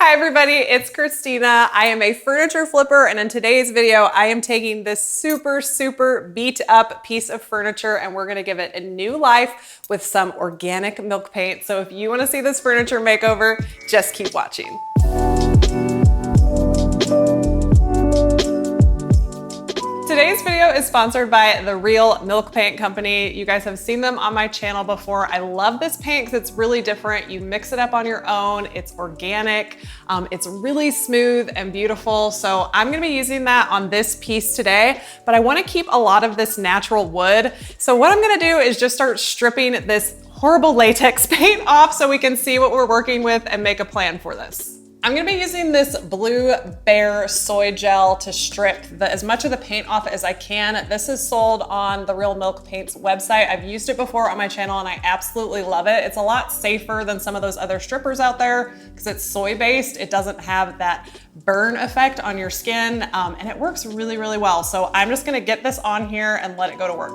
Hi everybody, it's Christina. I am a furniture flipper, and in today's video, I am taking this super beat up piece of furniture and we're gonna give it a new life with some organic milk paint. So if you wanna see this furniture makeover, just keep watching. Today's video is sponsored by The Real Milk Paint Company. You guys have seen them on my channel before. I love this paint because it's really different. You mix it up on your own. It's organic. It's really smooth and beautiful. So I'm gonna be using that on this piece today, but I wanna keep a lot of this natural wood. So what I'm gonna do is just start stripping this horrible latex paint off so we can see what we're working with and make a plan for this. I'm gonna be using this Blue Bear soy gel to strip as much of the paint off as I can. This is sold on the Real Milk Paint's website. I've used it before on my channel and I absolutely love it. It's a lot safer than some of those other strippers out there because it's soy based. It doesn't have that burn effect on your skin and it works really well. So I'm just gonna get this on here and let it go to work.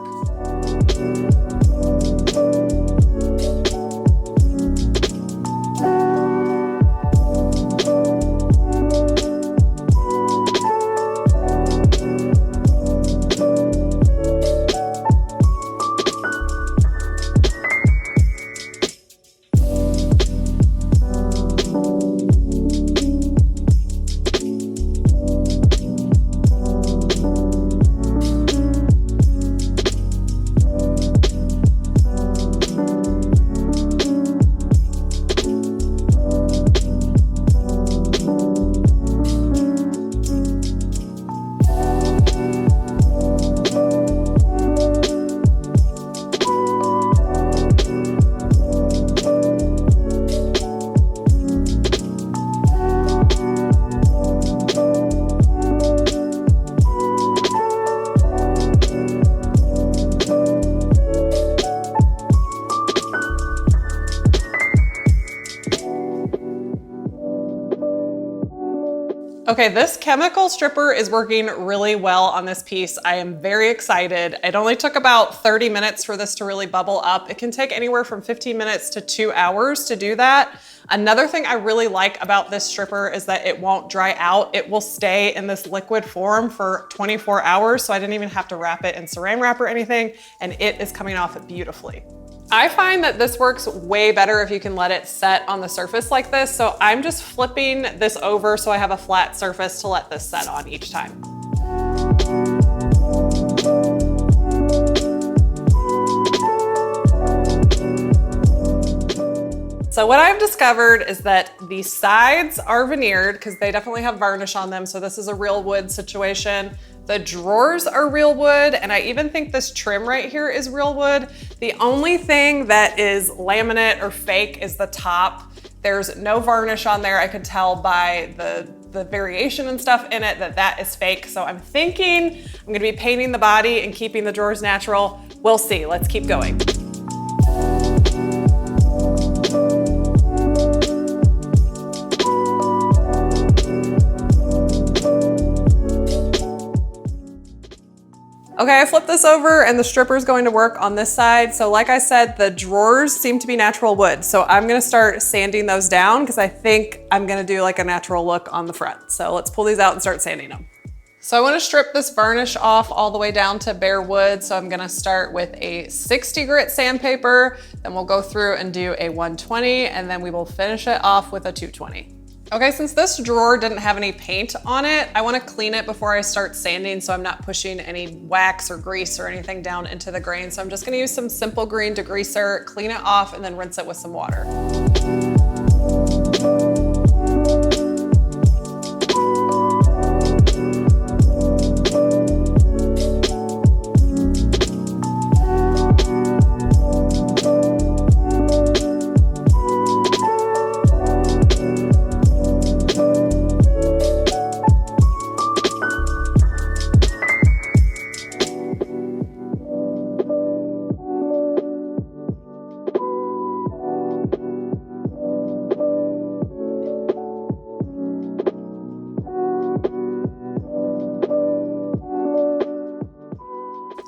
Okay, this chemical stripper is working really well on this piece. I am very excited. It only took about 30 minutes for this to really bubble up. It can take anywhere from 15 minutes to 2 hours to do that. Another thing I really like about this stripper is that it won't dry out. It will stay in this liquid form for 24 hours, so I didn't even have to wrap it in saran wrap or anything, and it is coming off beautifully. I find that this works way better if you can let it set on the surface like this. So I'm just flipping this over so I have a flat surface to let this set on each time. So what I've discovered is that the sides are veneered because they definitely have varnish on them. So this is a real wood situation. The drawers are real wood, and I even think this trim right here is real wood. The only thing that is laminate or fake is the top. There's no varnish on there. I could tell by the variation and stuff in it that that is fake. So I'm thinking I'm gonna be painting the body and keeping the drawers natural. We'll see, let's keep going. Okay, I flipped this over and the stripper is going to work on this side. So like I said, the drawers seem to be natural wood. So I'm gonna start sanding those down because I think I'm gonna do like a natural look on the front. So let's pull these out and start sanding them. So I wanna strip this varnish off all the way down to bare wood. So I'm gonna start with a 60 grit sandpaper, then we'll go through and do a 120, and then we will finish it off with a 220. Okay, since this drawer didn't have any paint on it, I wanna clean it before I start sanding so I'm not pushing any wax or grease or anything down into the grain. So I'm just gonna use some Simple Green degreaser, clean it off, and then rinse it with some water.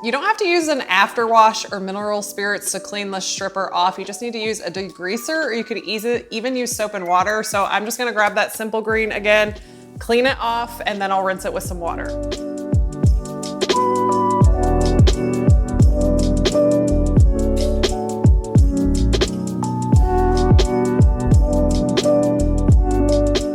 You don't have to use an afterwash or mineral spirits to clean the stripper off. You just need to use a degreaser, or you could even use soap and water. So I'm just gonna grab that Simple Green again, clean it off, and then I'll rinse it with some water.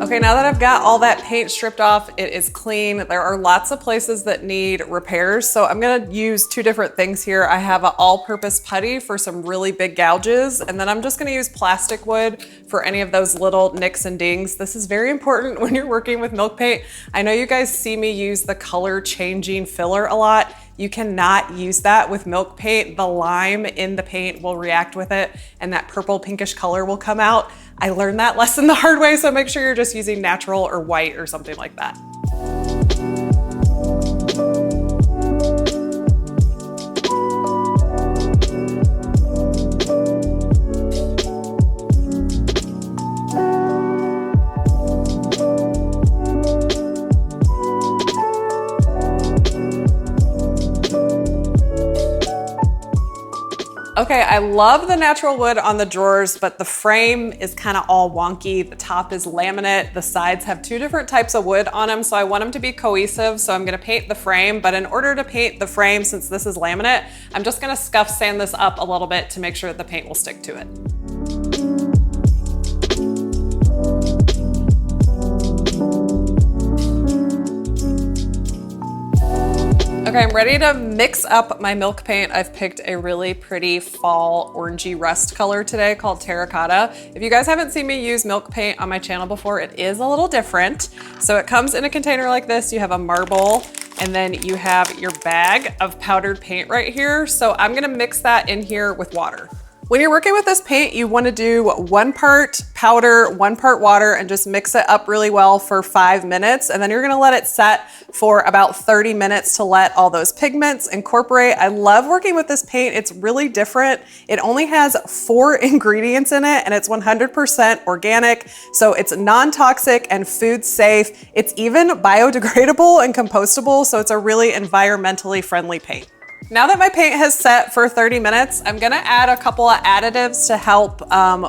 Okay, now that I've got all that paint stripped off, it is clean. There are lots of places that need repairs, so I'm gonna use two different things here. I have an all-purpose putty for some really big gouges, and then I'm just gonna use plastic wood for any of those little nicks and dings. This is very important when you're working with milk paint. I know you guys see me use the color changing filler a lot. You cannot use that with milk paint. The lime in the paint will react with it, and that purple pinkish color will come out. I learned that lesson the hard way, so make sure you're just using natural or white or something like that. Okay, I love the natural wood on the drawers, but the frame is kind of all wonky. The top is laminate. The sides have two different types of wood on them, so I want them to be cohesive, so I'm gonna paint the frame. But in order to paint the frame, since this is laminate, I'm just gonna scuff sand this up a little bit to make sure that the paint will stick to it. Okay, I'm ready to mix up my milk paint. I've picked a really pretty fall orangey rust color today called Terracotta. If you guys haven't seen me use milk paint on my channel before, it is a little different. So it comes in a container like this. You have a marble, and then you have your bag of powdered paint right here. So I'm gonna mix that in here with water. When you're working with this paint, you want to do 1 part powder, 1 part water, and just mix it up really well for 5 minutes. And then you're going to let it set for about 30 minutes to let all those pigments incorporate. I love working with this paint. It's really different. It only has 4 ingredients in it, and it's 100% organic. So it's non-toxic and food safe. It's even biodegradable and compostable. So it's a really environmentally friendly paint. Now that my paint has set for 30 minutes, I'm gonna add a couple of additives to help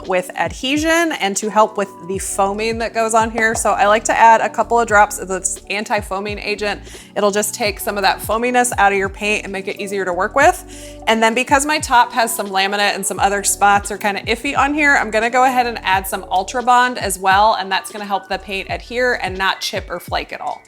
with adhesion and to help with the foaming that goes on here. So I like to add a couple of drops of this anti-foaming agent. It'll just take some of that foaminess out of your paint and make it easier to work with. And then because my top has some laminate and some other spots are kind of iffy on here, I'm gonna go ahead and add some Ultra Bond as well, and that's gonna help the paint adhere and not chip or flake at all.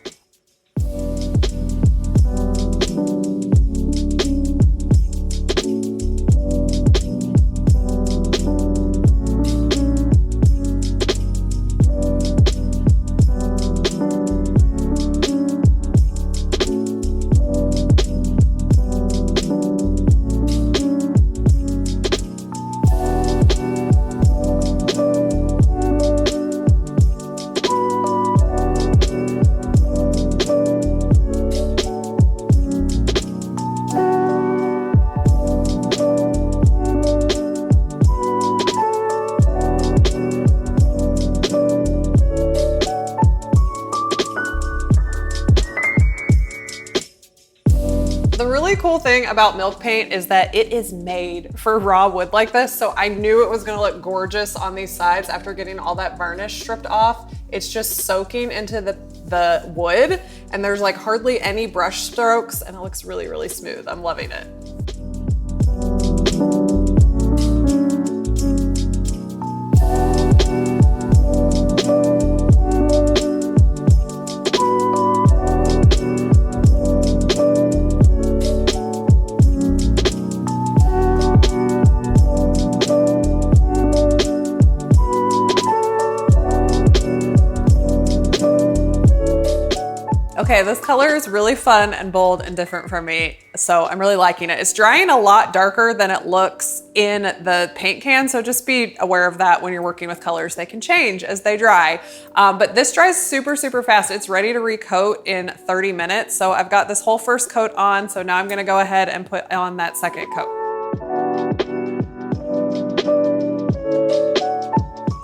The really cool thing about milk paint is that it is made for raw wood like this. So I knew it was gonna look gorgeous on these sides after getting all that varnish stripped off. It's just soaking into the wood, and there's like hardly any brush strokes, and it looks really, really smooth. I'm loving it. Okay, this color is really fun and bold and different from me, so I'm really liking it. It's drying a lot darker than it looks in the paint can, so just be aware of that when you're working with colors. They can change as they dry, but this dries super, super fast. It's ready to recoat in 30 minutes, so I've got this whole first coat on, so now I'm gonna go ahead and put on that second coat.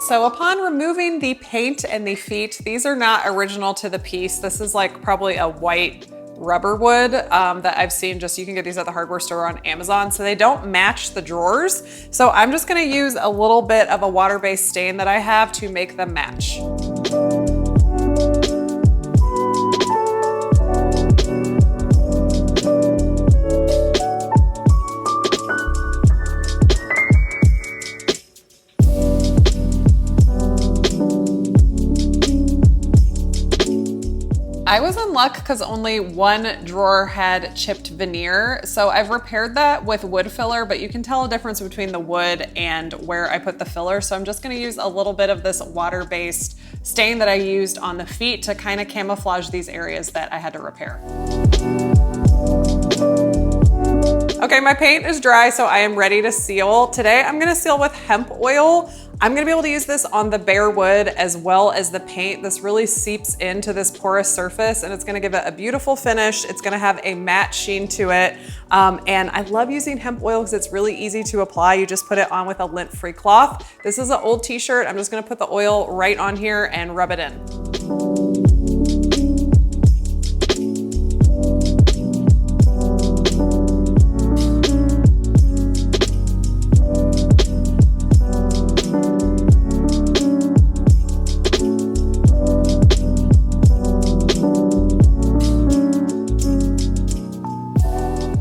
So upon removing the paint and the feet, these are not original to the piece. This is like probably a white rubber wood that I've seen. Just you can get these at the hardware store on Amazon. So they don't match the drawers. So I'm just gonna use a little bit of a water-based stain that I have to make them match. I was in luck because only one drawer had chipped veneer. So I've repaired that with wood filler, but you can tell a difference between the wood and where I put the filler. So I'm just gonna use a little bit of this water-based stain that I used on the feet to kind of camouflage these areas that I had to repair. Okay, my paint is dry, so I am ready to seal. Today, I'm gonna seal with hemp oil. I'm gonna be able to use this on the bare wood as well as the paint. This really seeps into this porous surface and it's gonna give it a beautiful finish. It's gonna have a matte sheen to it. And I love using hemp oil because it's really easy to apply. You just put it on with a lint-free cloth. This is an old t-shirt. I'm just gonna put the oil right on here and rub it in.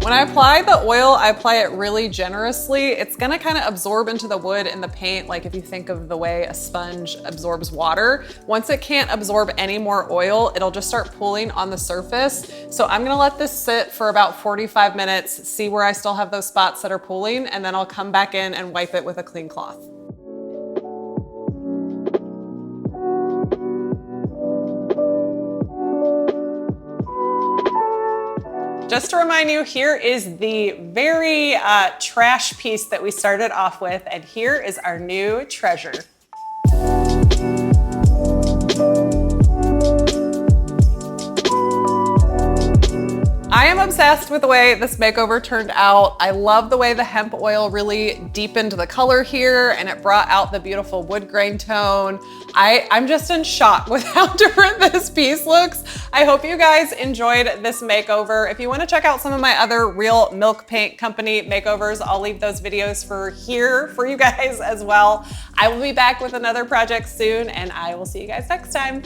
When I apply the oil, I apply it really generously. It's gonna kind of absorb into the wood and the paint, like if you think of the way a sponge absorbs water. Once it can't absorb any more oil, it'll just start pooling on the surface. So I'm gonna let this sit for about 45 minutes, see where I still have those spots that are pooling, and then I'll come back in and wipe it with a clean cloth. Just to remind you, here is the very trash piece that we started off with, and here is our new treasure. I am obsessed with the way this makeover turned out. I love the way the hemp oil really deepened the color here and it brought out the beautiful wood grain tone. I'm just in shock with how different this piece looks. I hope you guys enjoyed this makeover. If you want to check out some of my other Real Milk Paint Company makeovers, I'll leave those videos for you guys as well. I will be back with another project soon and I will see you guys next time.